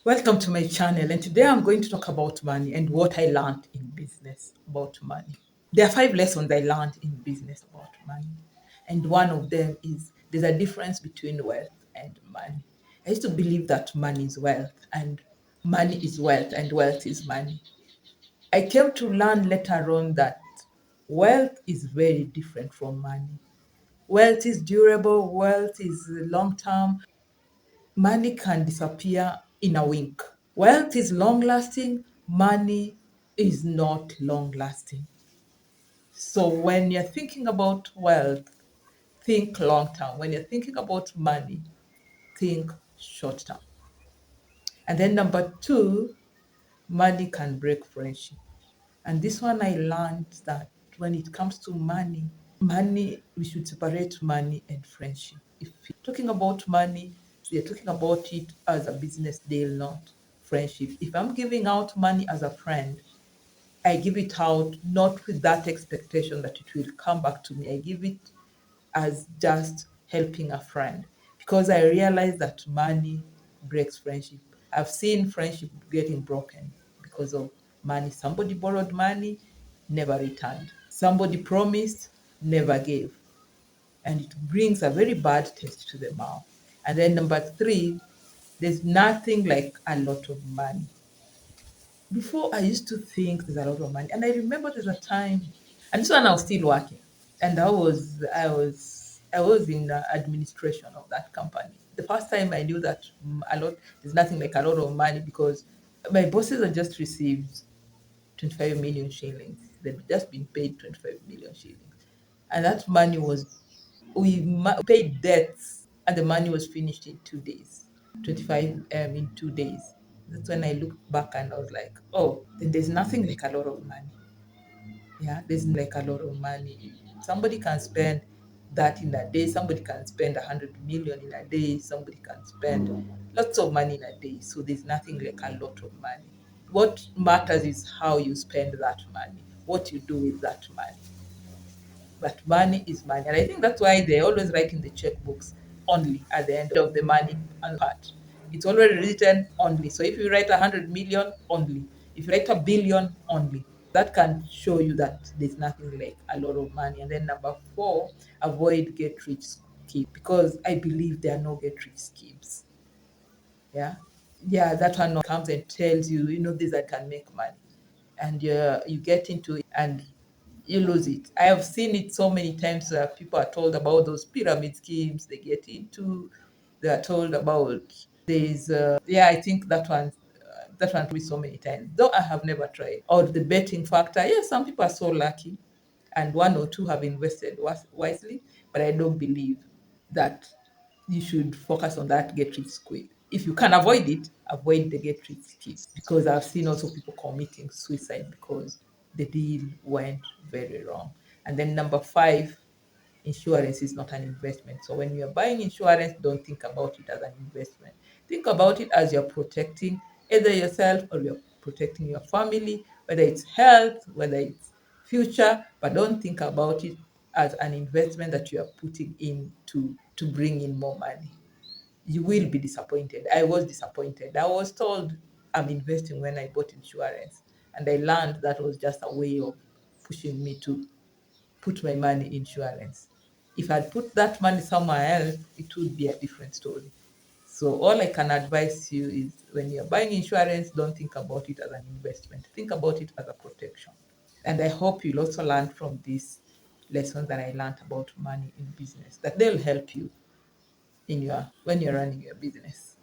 Welcome to my channel, and today I'm going to talk about money and what I learned in business about money. There are 5 lessons I learned in business about money, and one of them is there's a difference between wealth and money. I used to believe that money is wealth, and money is wealth, and wealth is money. I came to learn later on that wealth is very different from money. Wealth is durable, wealth is long term, money can disappear in a wink. Wealth is long lasting, money is not long lasting. So when you're thinking about wealth, think long term. When you're thinking about money, think short term. And then number two, money can break friendship. And this one I learned that when it comes to money, we should separate money and friendship. If you're talking about money, you're talking about it as a business deal, not friendship. If I'm giving out money as a friend, I give it out not with that expectation that it will come back to me. I give it as just helping a friend because I realize that money breaks friendship. I've seen friendship getting broken because of money. Somebody borrowed money, never returned. Somebody promised, never gave. And it brings a very bad taste to the mouth. And then number three, there's nothing like a lot of money. Before I used to think there's a lot of money. And I remember there's a time, and this one I was still working. And I was in the administration of that company. The first time I knew that there's nothing like a lot of money because my bosses had just received 25 million shillings. They'd just been paid 25 million shillings. And that money was, we paid debts and the money was finished in 2 days. 25 in 2 days. That's when I looked back and I was like, oh, then there's nothing like a lot of money. Yeah, there's like a lot of money. Somebody can spend that in a day, somebody can spend 100 million in a day, somebody can spend lots of money in a day. So there's nothing like a lot of money. What matters is how you spend that money, what you do with that money. But money is money. And I think that's why they always write in the checkbooks only at the end of the money and part. It's already written only. So if you write 100 million, only. If you write a billion, only. That can show you that there's nothing like a lot of money. And then number four, avoid get rich scheme because I believe there are no get rich schemes. Yeah. Yeah, that one comes and tells you, this I can make money. And you get into it and you lose it. I have seen it so many times where people are told about those pyramid schemes they get into. They are told about yeah, I think that one probably so many times. Though I have never tried. Or the betting factor. Yes, some people are so lucky and one or two have invested wisely, but I don't believe that you should focus on that get rich quick. If you can avoid it, avoid the get rich scheme. Because I've seen also people committing suicide because the deal went very wrong. And then number five, insurance is not an investment. So when you're buying insurance, don't think about it as an investment. Think about it as you're protecting either yourself or you're protecting your family, whether it's health, whether it's future, but don't think about it as an investment that you are putting in to bring in more money. You will be disappointed. I was disappointed. I was told I'm investing when I bought insurance, and I learned that was just a way of pushing me to put my money in insurance. If I'd put that money somewhere else, it would be a different story. So all I can advise you is when you're buying insurance, don't think about it as an investment. Think about it as a protection. And I hope you'll also learn from these lessons that I learned about money in business, that they'll help you in your when you're running your business.